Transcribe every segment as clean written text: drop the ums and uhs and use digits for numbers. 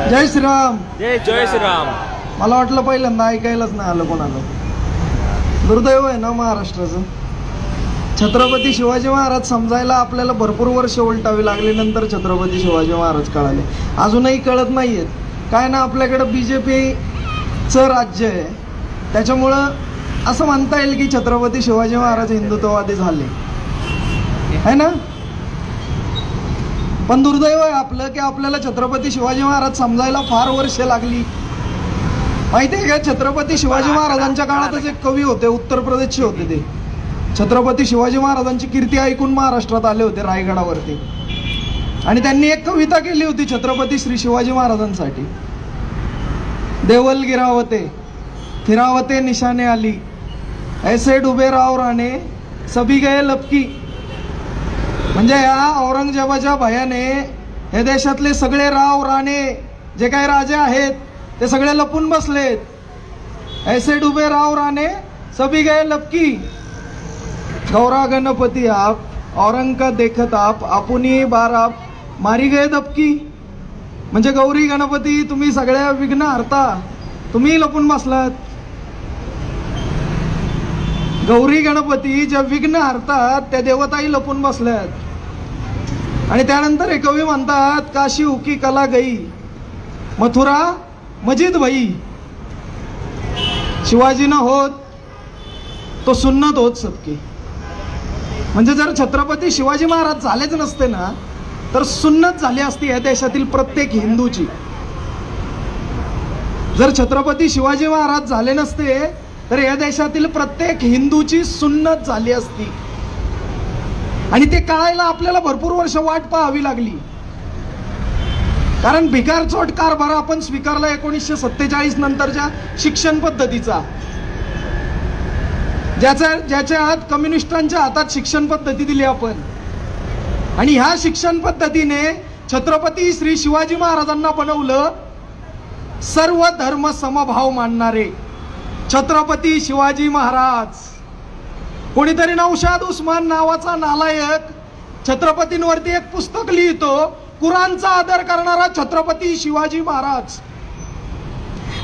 जय श्रीराम. जय श्रीराम. मला वाटलं पहिल्यांदा ऐकायलाच नाही आलं कोणाला. दुर्दैव आहे ना महाराष्ट्राचं. छत्रपती शिवाजी महाराज समजायला आपल्याला भरपूर वर्ष उलटावी लागली, नंतर छत्रपती शिवाजी महाराज कळाले. अजूनही कळत नाहीयेत. काय ना, आपल्याकडं BJPचं राज्य आहे, त्याच्यामुळं असं म्हणता येईल की छत्रपती शिवाजी महाराज हिंदुत्ववादी झाले आहे ना. पण दुर्दैव आहे आपलं की आपल्याला छत्रपती शिवाजी महाराज समजायला फार वर्ष लागली. माहिती आहे का, छत्रपती शिवाजी महाराजांच्या काळातच एक कवी होते, उत्तर प्रदेशचे होते. ते छत्रपती शिवाजी महाराजांची कीर्ती ऐकून महाराष्ट्रात आले होते रायगडावरती, आणि त्यांनी एक कविता केली होती छत्रपती श्री शिवाजी महाराजांसाठी. देवल गिरावते फिरावते निशाने आली, ऐसे डुबे राव राणे सभी गए लपकी. म्हणजे या औरंगजेबाच्या भयाने हे देशातले सगळे राव राणे जे काही राजे आहेत ते सगळे लपून बसलेत. ऐसे डुबे राव राणे सभी गए लपकी, गौरा गणपती आप औरंग का देखत आप आपुनी बार आप मारी गए दबकी. म्हणजे गौरी गणपती तुम्ही सगळ्या विघ्न हरता, तुम्ही लपून बसलात. गौरी गणपती ज्या विघ्न हरतात त्या देवताही लपून बसल्यात. आणि त्यानंतर हे कवी म्हणतात, काशी उकी कला गई मथुरा मजिद भई. शिवाजी न होत तो सुन्नत होत सबकी. म्हणजे जर छत्रपती शिवाजी महाराज झालेच नसते ना, तर सुन्नत झाली असती या देशातील प्रत्येक हिंदूची. जर छत्रपती शिवाजी महाराज झाले नसते तर या देशातील प्रत्येक हिंदूची सुन्नत झाली असती. आणि ते कळायला आपल्याला भरपूर वर्ष वाट पाहावी लागली. कारण भिकारचोट कारभार आपण स्वीकारला 1947 नंतरच्या शिक्षण पद्धतीचा, ज्याच्या हात कम्युनिस्टांच्या हातात शिक्षण पद्धती दिली आपण. आणि ह्या शिक्षण पद्धतीने छत्रपती श्री शिवाजी महाराजांना बनवलं सर्व धर्म समभाव मानणारे छत्रपती शिवाजी महाराज. कोणीतरी नौशाद उस्मान नावाचा नालायक छत्रपतींवरती एक पुस्तक लिहितो, कुराणचा आदर करणारा छत्रपती शिवाजी महाराज.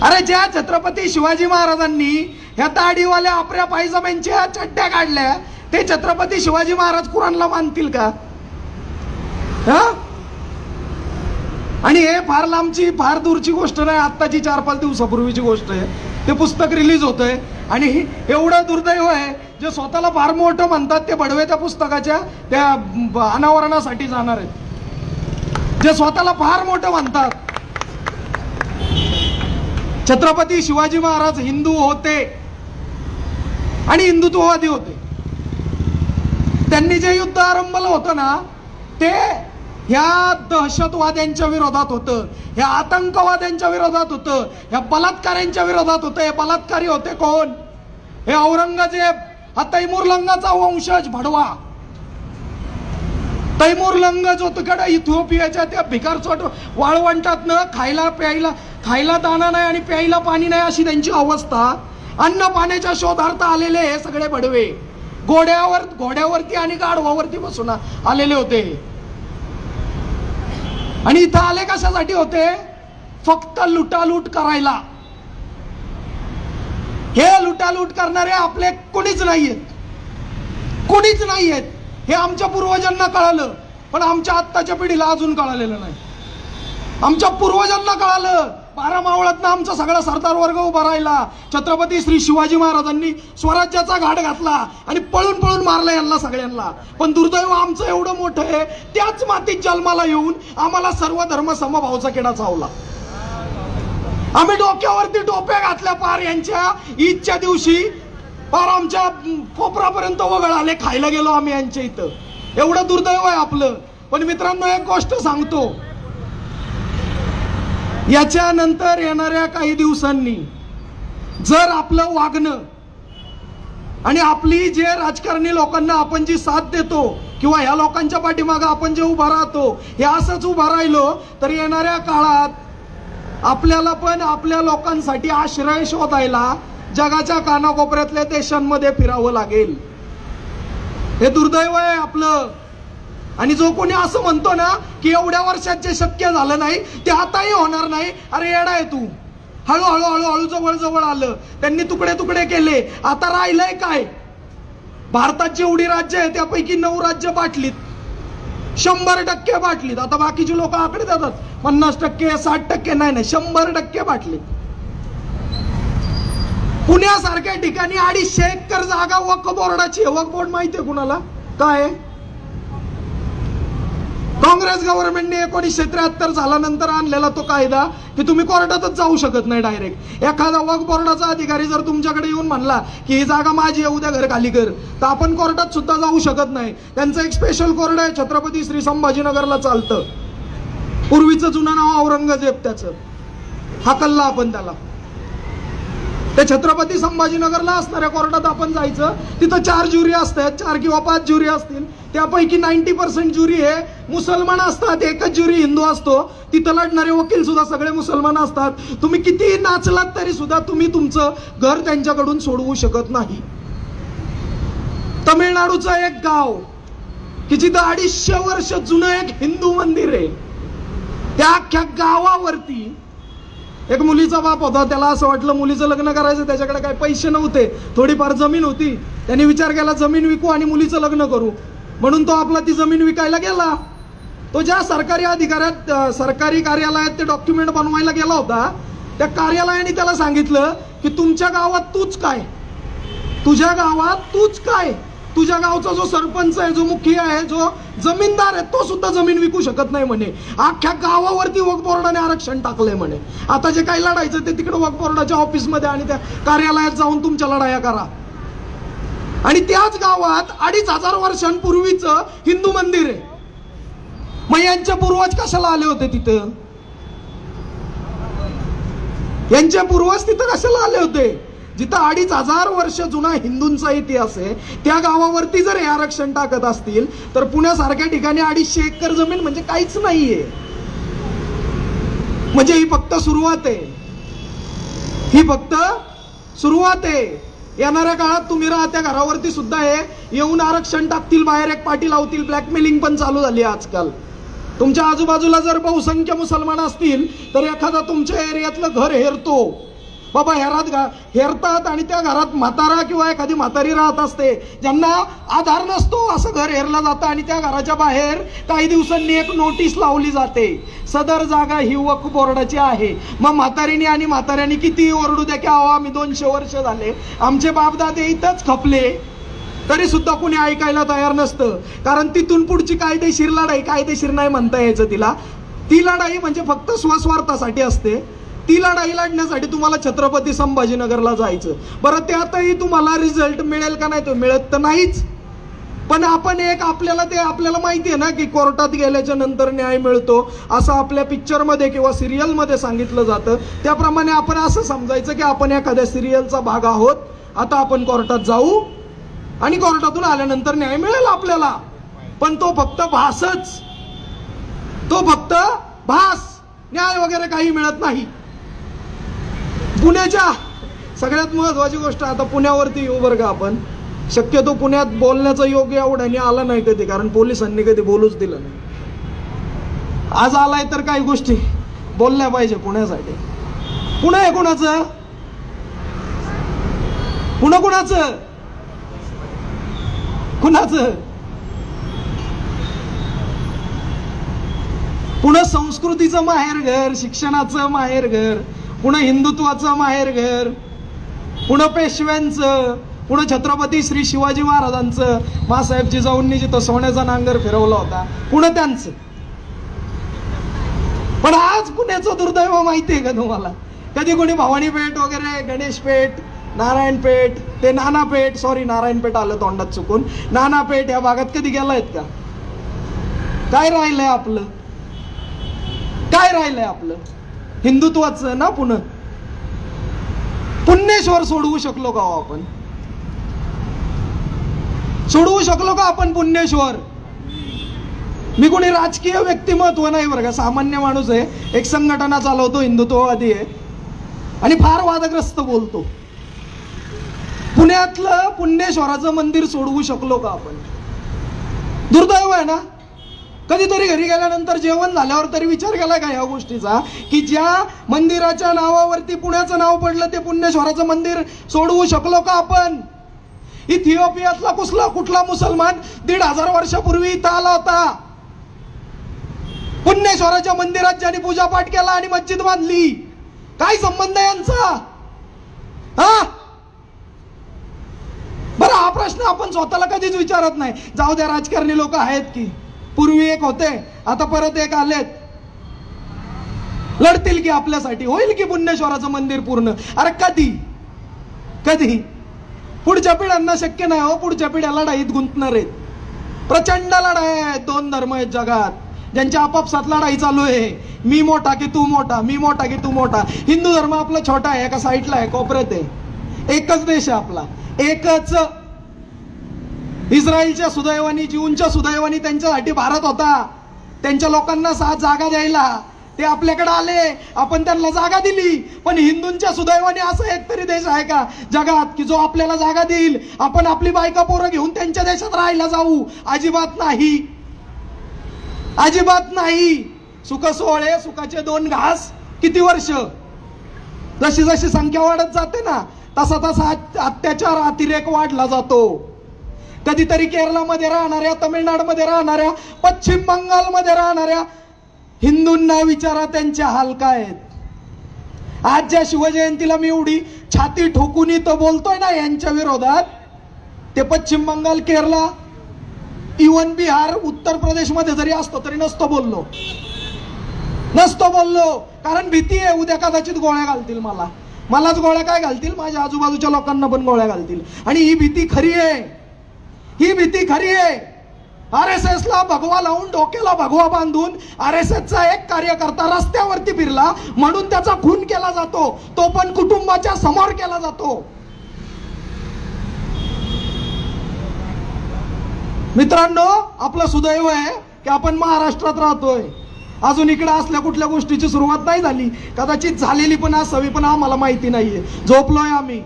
अरे ज्या छत्रपती शिवाजी महाराजांनी ह्या दाढीवाल्या आपल्या पायजम्यांच्या चड्ड्या काढल्या, ते छत्रपती शिवाजी महाराज कुराणला मानतील का? आणि हे फार लांबची फार दूरची गोष्ट नाही, आत्ताची 4-5 दिवसापूर्वीची गोष्ट आहे. ते पुस्तक रिलीज होतंय आणि एवढं दुर्दैव आहे, जे स्वतःला फार मोठं म्हणतात ते बडवे त्या पुस्तकाच्या त्या अनावरणासाठी जाणार आहेत. जे स्वतःला फार मोठं म्हणतात. छत्रपती शिवाजी महाराज हिंदू होते आणि हिंदुत्ववादी होते. त्यांनी जे युद्ध आरंभलं होतं ना, ते ह्या दहशतवाद्यांच्या विरोधात होतं, ह्या आतंकवाद्यांच्या विरोधात होतं, ह्या बलात्काऱ्यांच्या विरोधात होतं. हे बलात्कारी होते कोण? हे औरंगजेब, हा तैमूरलंगाचा वंशज भडवा. तैमूरलंग जो तिकडे इथिओपियाच्या त्या भिकारचोट वाळवंटातनं खायला दाना नाही आणि प्यायला पाणी नाही अशी त्यांची अवस्था. अन्न पाण्याच्या शोधार्थ आलेले हे सगळे बडवे घोड्यावरती आणि गाढवावरती बसून आलेले होते. आणि इथं आले कशासाठी होते? फक्त लुटालूट करायला. हे लुटालूट करणारे आपले कोणीच नाहीयेत, कोणीच नाहीयेत. हे आमच्या पूर्वजांना कळालं, पण आमच्या आत्ताच्या पिढीला अजून कळालेलं नाही. आमच्या पूर्वजांना कळालं, 12 मावळातनं आमचा सगळा सरदार वर्ग उभा राहिला. छत्रपती श्री शिवाजी महाराजांनी स्वराज्याचा घाट घातला आणि पळून पळून मारला यांना सगळ्यांना. पण दुर्दैव आमचं एवढं मोठं आहे, त्याच मातीत जन्माला येऊन आम्हाला सर्व धर्म समभावचा किडा चावला. आम्ही डोक्यावरती टोप्या घातल्या पार यांच्या ईदच्या दिवशी, पार आमच्या कोपरापर्यंत वगळ आले, खायला गेलो आम्ही यांच्या इथं. एवढं दुर्दैव आहे आपलं. पण मित्रांनो, एक गोष्ट सांगतो, याच्यानंतर येणाऱ्या काही दिवसांनी जर आपलं वागणं आणि आपली जे राजकारणी लोकांना आपण जी साथ देतो किंवा ह्या लोकांच्या पाठीमागं आपण जे उभा राहतो, हे असंच उभा राहिलो तर येणाऱ्या काळात आपल्याला पण आपल्या लोकांसाठी आश्रय शोधायला जगाच्या कानाकोपऱ्यातल्या देशांमध्ये फिरावं लागेल. हे दुर्दैव आहे आपलं. आणि जो कोणी असं म्हणतो ना की एवढ्या वर्षात जे शक्य झालं नाही ते आताही होणार नाही, अरे येडा आहे तू. हळूहळू हळूहळू जवळ जवळ आलं, त्यांनी तुकडे तुकडे केले. आता राहिलंय काय? भारतात जेवढी राज्य आहे त्यापैकी 9 राज्य बाटलीत, 100% बाटलीत. आता बाकीचे लोक आकडे देतात 50%, 60%, नाही 100% बाटलीत. पुण्यासारख्या ठिकाणी 250 एकर जागा वक्फ बोर्डाची आहे. वक्फ बोर्ड माहितीये कुणाला काय आहे? काँग्रेस गव्हर्नमेंटने 1973 झाल्यानंतर आणलेला तो कायदा की तुम्ही कोर्टातच जाऊ शकत नाही डायरेक्ट. एखादा वक्फ बोर्डाचा अधिकारी जर तुमच्याकडे येऊन म्हणला की ही जागा माझी आहे, उद्या घर खाली कर, तर आपण कोर्टात सुद्धा जाऊ शकत नाही. त्यांचं एक स्पेशल कोर्ट आहे, छत्रपती श्री संभाजीनगरला चालतं. पूर्वीचं जुनं नाव औरंगजेब त्याचं, हाकलला आपण त्याला. त्या छत्रपती संभाजीनगरला असणाऱ्या कोर्टात आपण जायचं, तिथं 4 ज्युरी असतात, 4 किंवा 5 ज्युरी असतील. त्यापैकी 90% ज्युरी हे मुसलमान असतात, एकच ज्युरी हिंदू असतो. तिथं लढणारे वकील सुद्धा सगळे मुसलमान असतात. तुम्ही किती नाचलात तरी सुद्धा तुम्ही तुमचं घर त्यांच्याकडून सोडवू शकत नाही. तमिळनाडूचं एक गाव की जिथं 250 वर्ष जुनं एक हिंदू मंदिर आहे, त्या अख्ख्या गावावरती एक मुलीचा बाप होता. त्याला असं वाटलं मुलीचं लग्न करायचं, त्याच्याकडे काही पैसे नव्हते, थोडीफार जमीन होती. त्यांनी विचार केला जमीन विकू आणि मुलीचं लग्न करू, म्हणून तो आपला ती जमीन विकायला गेला. तो ज्या सरकारी कार्यालयात ते डॉक्युमेंट बनवायला गेला होता, त्या कार्यालयाने त्याला सांगितलं की तुमच्या गावात तूच काय, तुझ्या गावात तूच काय, तुझ्या गावचा जो सरपंच आहे, जो मुखिया आहे, जो जमीनदार आहे, तो सुद्धा जमीन विकू शकत नाही म्हणे. अख्ख्या गावावरती वक्फ बोर्डाने आरक्षण टाकलंय म्हणे. आता जे काही लढायचं ते तिकडे वक्फ बोर्डाच्या ऑफिसमध्ये आणि त्या कार्यालयात जाऊन तुमच्या लढाया करा. आणि त्याच गावात 2500 वर्षांपूर्वीचं हिंदू मंदिर आहे. मग यांचे पूर्वज कशाला आले होते तिथं? यांचे पूर्वज तिथं कशाला आले होते? जिथं 2500 वर्ष जुना हिंदूंचा इतिहास आहे, त्या गावावरती जर हे आरक्षण टाकत असतील तर पुण्यासारख्या ठिकाणी 250 एकर जमीन म्हणजे काहीच नाहीये. म्हणजे ही फक्त सुरुवात आहे, ही फक्त सुरुवात आहे. येणाऱ्या काळात तुम्ही राहत्या घरावरती सुद्धा हे येऊन आरक्षण टाकतील, बाहेर एक पाटी लावतील. ब्लॅकमेलिंग पण चालू झाली आजकाल. तुमच्या आजूबाजूला जर बहुसंख्य मुसलमान असतील तर एखादा तुमच्या एरियातलं घर हेरतो, बाबा हेरतात आणि त्या घरात म्हातारा किंवा एखादी म्हातारी राहत असते, ज्यांना आधार नसतो, असं घर हेरलं जातं. आणि त्या घराच्या बाहेर काही दिवसांनी एक नोटीस लावली जाते, सदर जागा ही वक्फ बोर्डाची आहे. मग म्हातारीने आणि म्हाताऱ्याने किती ओरडू द्या की अहो आम्ही 200 वर्ष झाले, आमचे बापदादे इथंच खपले, तरी सुद्धा कुणी ऐकायला तयार नसतं. कारण तिथून पुढची कायदेशीर लढाई, कायदेशीर नाही म्हणता यायचं तिला, ती लढाई म्हणजे फक्त स्वस्वार्थासाठी असते. ती लढाई लढण्यासाठी तुम्हाला छत्रपती संभाजीनगरला जायचं. बरं, त्यातही तुम्हाला रिझल्ट मिळेल का नाही? तो मिळत तर नाहीच. पण आपण आपल्याला माहिती आहे ना की कोर्टात गेल्याच्या नंतर न्याय मिळतो, असं आपल्या पिक्चरमध्ये किंवा सिरियलमध्ये सांगितलं जातं. त्याप्रमाणे आपण असं समजायचं की आपण एखाद्या सिरियलचा भाग आहोत. आता आपण कोर्टात जाऊ आणि कोर्टातून आल्यानंतर न्याय मिळेल आपल्याला. पण तो फक्त भासच, तो फक्त भास, न्याय वगैरे काही मिळत नाही. पुण्याच्या सगळ्यात महत्वाची गोष्ट, आता पुण्यावरती येऊ बरं का आपण. शक्यतो पुण्यात बोलण्याचा योग्य एवढ्याने आला नाही कधी, कारण पोलिसांनी कधी बोलूच दिलं नाही. आज आलाय तर काही गोष्टी बोलल्या पाहिजे पुण्यासाठी. पुणे आहे कोणाचं? पुणे कोणाचं? कुणाचं? पुणे संस्कृतीचं माहेरघर, शिक्षणाचं माहेरघर, पुणे हिंदुत्वाचं माहेरघर, पुणे पेशव्यांचं, पुणे छत्रपती श्री शिवाजी महाराजांचं, मासाहेब जिजाऊंनी जिथं सोन्याचा नांगर फिरवला होता, पुणे त्यांचं. पण आज पुण्याचं दुर्दैव माहितीये का तुम्हाला? कधी कोणी भवानीपेठ वगैरे, गणेशपेठ, नारायणपेठ, ते नानापेठ, सॉरी नारायणपेठ आलं तोंडात चुकून, नानापेठ या भागात कधी गेलायत का? काय राहिलंय आपलं? काय राहिलंय आपलं? हिंदुत्वाचं ना पुणे. पुण्येश्वर सोडवू शकलो का आपण? सोडवू शकलो का आपण पुण्येश्वर? मी कोणी राजकीय व्यक्तिमत्व नाही बरं का, सामान्य माणूस आहे. एक संघटना चालवतो, हिंदुत्ववादी आहे आणि फार वादग्रस्त बोलतो. पुण्यातलं पुण्येश्वराचं मंदिर सोडवू शकलो का आपण? दुर्दैव आहे ना. कधीतरी घरी गेल्यानंतर जेवण झाल्यावर तरी विचार केला का या गोष्टीचा, की ज्या मंदिराच्या नावावरती पुण्याचं नाव पडलं ते पुण्यश्वराचं मंदिर सोडवू शकलो का आपण? इथिओपियातला कुठला मुसलमान 1500 वर्षापूर्वी इथं आला होता. पुण्यश्वराच्या मंदिरात ज्यांनी पूजापाठ केला आणि मस्जिद बांधली, काय संबंध आहे यांचा? हा बरं, हा प्रश्न आपण स्वतःला कधीच विचारत नाही. जाऊ द्या, राजकारणी लोक आहेत की, पूर्वी एक होते आता परत एक आलेत, लढतील की आपल्यासाठी, होईल की पुण्यश्वराचं मंदिर पूर्ण. अरे कधी पुढच्या पिढ्यांना शक्य नाही हो. पुढच्या पिढ्या लढाईत गुंतणार आहेत. प्रचंड लढाई आहेत. 2 धर्म आहेत जगात ज्यांच्या आपापसात लढाई चालू आहे. मी मोठा की तू मोठा, मी मोठा की तू मोठा. हिंदू धर्म आपला छोटा आहे, एका साईडला आहे, कोपऱ्यात आहे. एकच देश आहे आपला, एकच. इस्रायलच्या सुदैवानी, जीवनच्या सुदैवानी त्यांच्यासाठी भारत होता. त्यांच्या लोकांना 7 जागा द्यायला ते आपल्याकडे आले, आपण त्यांना जागा दिली. पण हिंदूंच्या सुदैवाने असं एक तरी देश आहे का जगात की जो आपल्याला जागा देईल? आपण आपली बायका पोरं घेऊन त्यांच्या देशात राहायला जाऊ? अजिबात नाही, अजिबात नाही. सुख सोहळे, सुखाचे 2 घास. किती वर्ष? जशी जशी संख्या वाढत जाते ना तसा तसा अत्याचार, अतिरेक वाढला जातो. कधीतरी केरळमध्ये राहणाऱ्या, तमिळनाडूमध्ये राहणाऱ्या, पश्चिम बंगालमध्ये राहणाऱ्या हिंदूंना विचारा त्यांचे हाल काय आहेत. आज ज्या शिवजयंतीला मी एवढी छाती ठोकून इथं बोलतोय ना यांच्या विरोधात, ते पश्चिम बंगाल, केरळ, इवन बिहार, उत्तर प्रदेशमध्ये जरी असतो तरी नसतो बोललो. कारण भीती आहे, उद्या कदाचित गोळ्या घालतील मलाच गोळ्या काय घालतील, माझ्या आजूबाजूच्या लोकांना पण गोळ्या घालतील. आणि ही भीती खरी आहे, ही भीती खरी आहे. RSS ला भगवा लावून, डोक्याला भगवा बांधून RSS चा एक कार्यकर्ता रस्त्यावरती फिरला म्हणून त्याचा खून केला जातो, तो पण कुटुंबाच्या समोर केला जातो. मित्रांनो, आपलं सुदैव आहे की आपण महाराष्ट्रात राहतोय. अजून इकडे असल्या कुठल्या गोष्टीची सुरुवात नाही झाली, कदाचित झालेली पण असावी, पण आम्हाला माहिती नाहीये. झोपलोय आम्ही,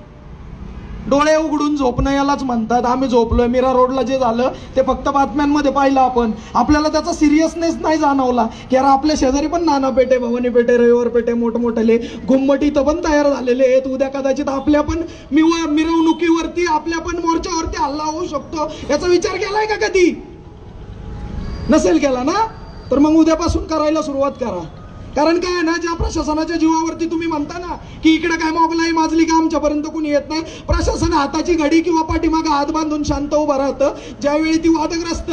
डोळे उघडून झोपणं यालाच म्हणतात. आम्ही झोपलोय. मीरा रोडला जे झालं ते फक्त बातम्यांमध्ये पाहिलं आपण, आपल्याला त्याचा सिरियसनेस नाही जाणवला की यार आपल्या शेजारी पण नाना पेठे, भवानी पेठे, रविवार पेठे, मोठमोठे घुमट इथं पण तयार झालेले आहेत. उद्या कदाचित आपल्या पण मिरवणुकीवरती, आपल्या पण मोर्चावरती हल्ला होऊ शकतो. याचा विचार केलाय का कधी? नसेल केला ना, तर मग उद्यापासून करायला सुरुवात करा. कारण काय ना, ज्या प्रशासनाच्या जीवावरती तुम्ही म्हणता ना की इकडे काय मोगलाई माजली का आमच्यापर्यंत कोणी येत नाही, प्रशासन हाताची घडी किंवा पाठीमागे हात बांधून शांत उभं राहतं. ज्यावेळी ती वादग्रस्त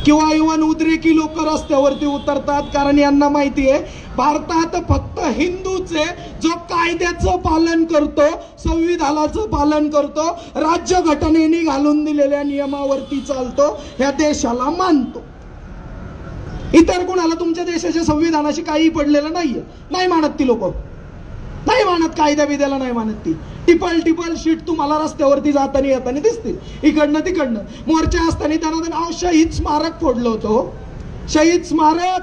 किंवा इव्हन उद्रेकी लोक रस्त्यावरती उतरतात, कारण यांना माहिती आहे भारतात फक्त हिंदूच आहे जो कायद्याचं पालन करतो, संविधानाचं पालन करतो, राज्यघटनेने घालून दिलेल्या नियमावरती चालतो, ह्या देशाला मानतो. इतर कोणाला तुमच्या देशाच्या संविधानाशी काही पडलेलं नाहीये. नाही मानत ती लोक, नाही मानत, कायद्या बिद्याला नाही मानत ती. टिपल शीट तुम्हाला रस्त्यावरती जाताना येताना दिसतील, इकडनं तिकडनं. मोर्चा असताना त्यांना नाव शहीद स्मारक फोडलं होतं. शहीद स्मारक,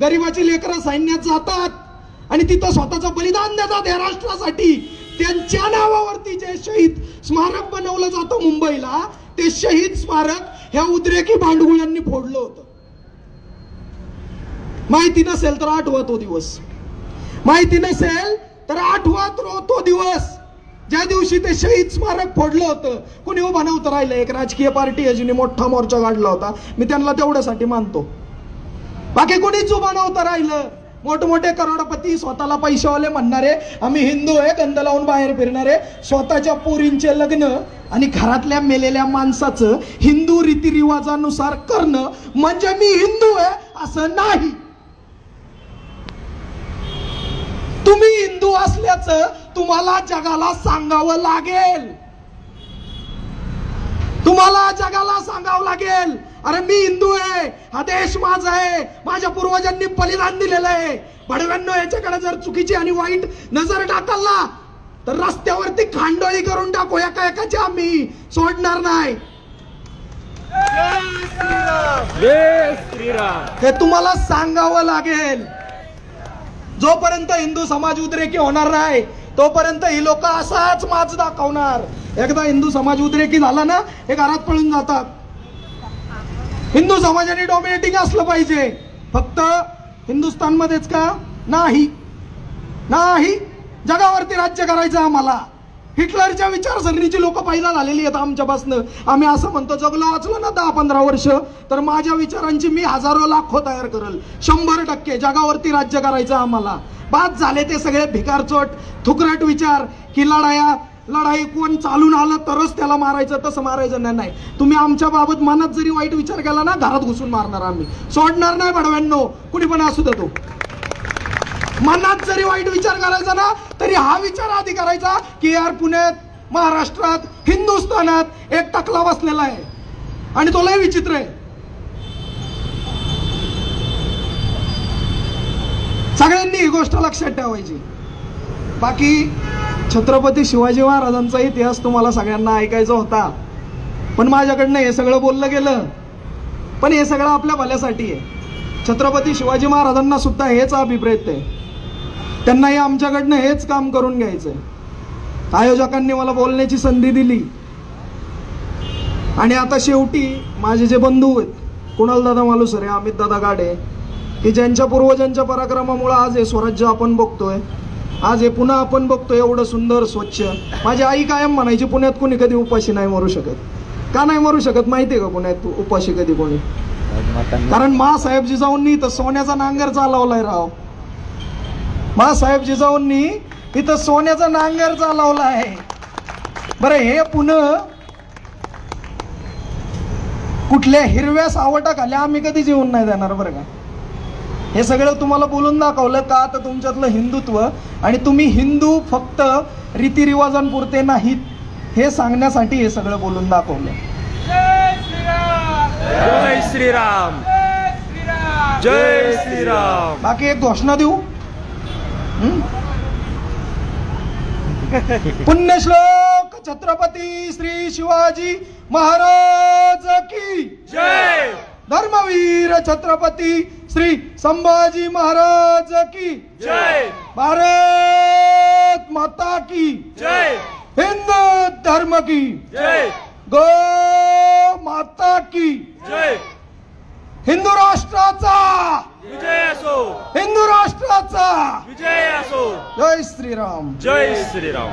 गरिबाची लेकरं सैन्यात जातात आणि तिथं स्वतःचं बलिदान देतात या राष्ट्रासाठी. त्यांच्या नावावरती जे शहीद स्मारक बनवलं जातं मुंबईला, ते शहीद स्मारक ह्या उद्रेकी भांडुळांनी फोडलं होतं. माहिती नसेल तर आठवा तो दिवस, माहिती नसेल तर आठवा तो दिवस, ज्या दिवशी ते शहीद स्मारक फोडलं होतं. कोणी उभं नव्हतं राहिलं. एक राजकीय पार्टी आहे जिने मोठा मोर्चा काढला होता, मी त्यांना तेवढ्यासाठी मानतो. बाकी कोणीच उभं नव्हतं राहिलं. मोठमोठे करोडपती, स्वतःला पैशावाले म्हणणारे, आम्ही हिंदू आहे, गंध लावून बाहेर फिरणारे, स्वतःच्या पोरींचे लग्न आणि घरातल्या मेलेल्या माणसाचं हिंदू रीतिरिवाजानुसार करणं म्हणजे मी हिंदू आहे असं नाही. तुम्ही हिंदू असल्याचं तुम्हाला जगाला सांगावं लागेल, तुम्हाला जगाला सांगावं लागेल. अरे मी हिंदू आहे, हा देश माझा आहे, माझ्या पूर्वजांनी बलिदान दिलेलं आहे. भडव्यांनो, याच्याकडे जर चुकीची आणि वाईट नजर टाकाल ना तर रस्त्यावरती खांडोळी करून टाकू. एका एकाची आम्ही सोडणार नाही. हे तुम्हाला सांगावं लागेल. जोपर्यंत हिंदू समाज उद्रेकी होणार नाही तोपर्यंत ही लोक असाच माज दाखवणार. एकदा हिंदू समाज उद्रेकी झाला ना, हे घरात पळून जातात. हिंदू समाजाने डॉमिनेटिंग असलं पाहिजे. फक्त हिंदुस्थानमध्येच का? नाही नाही, जगावरती राज्य करायचं आम्हाला. हिटलरच्या विचारसरणीची लोक पैदा झालेली आहेत आमच्यापासनं. आम्ही असं म्हणतो, जगलो वाचलो ना 10-15 वर्ष, तर माझ्या विचारांची मी हजारो लाखो तयार करल. 100% जगावरती राज्य करायचं आम्हाला. बाद झाले ते सगळे भिकारचोट थुकरट विचार की लढाई कोण चालून आलं तरच त्याला मारायचं, तसं मारायचं नाही. तुम्ही आमच्या बाबत मनात जरी वाईट विचार केला ना, घरात घुसून मारणार आम्ही, सोडणार नाही बडव्यांनो, कुणी पण असू देतो. मनात जरी वाईट विचार करायचा ना, तरी हा विचार आधी करायचा की यार पुण्यात, महाराष्ट्रात, हिंदुस्थानात एक टकला बसलेला आहे आणि तो लय विचित्र आहे. सगळ्यांनी ही गोष्ट लक्षात ठेवायची. बाकी छत्रपती शिवाजी महाराजांचा इतिहास तुम्हाला सगळ्यांना ऐकायचा होता, पण माझ्याकडनं हे सगळं बोललं गेलं. पण हे सगळं आपल्या भल्यासाठी आहे. छत्रपती शिवाजी महाराजांना सुद्धा हेच अभिप्रेत आहे. त्यांनाही आमच्याकडनं हेच काम करून घ्यायचंय. आयोजकांनी मला बोलण्याची संधी दिली आणि आता शेवटी माझे जे बंधू आहेत, कुणाल दादा मालुसरे, अमित दादा गाडे, की ज्यांच्या पूर्वजांच्या पराक्रमामुळे आज हे स्वराज्य आपण बघतोय, आज हे पुन्हा आपण बघतोय एवढं सुंदर स्वच्छ. माझी आई कायम म्हणायची, पुण्यात कोणी कधी उपाशी नाही मरू शकत. का नाही मरू शकत माहितीये का पुण्यात उपाशी कधी कोणी? कारण मासाहेब जिजाऊंनी इथं सोन्याचा नांगर चालवलाय राव. मासाहेब जिजाऊंनी इथं सोन्याचा नांगर चालवला आहे. बरं, हे पुणे कुठल्या हिरव्या सावटाखाली आम्ही कधी जेवून नाही देणार बरं का. हे सगळं तुम्हाला बोलून दाखवलं का, तर तुमच्यातलं हिंदुत्व आणि तुम्ही हिंदू फक्त रीतिरिवाजांपुरते नाहीत हे सांगण्यासाठी हे सगळं बोलून दाखवलं. जय श्रीराम, जय श्रीराम, जय श्रीराम. बाकी एक घोषणा देऊ. पुण्यश्लोक छत्रपती श्री शिवाजी महाराज की जय. धर्मवीर छत्रपती श्री संभाजी महाराज की जय. भारत माता की जय. हिंदू धर्म की जय. गो माता की जय. हिंदू राष्ट्राचा विजय असो, हिंदू राष्ट्राचा विजय असो. जय श्रीराम. जय श्रीराम.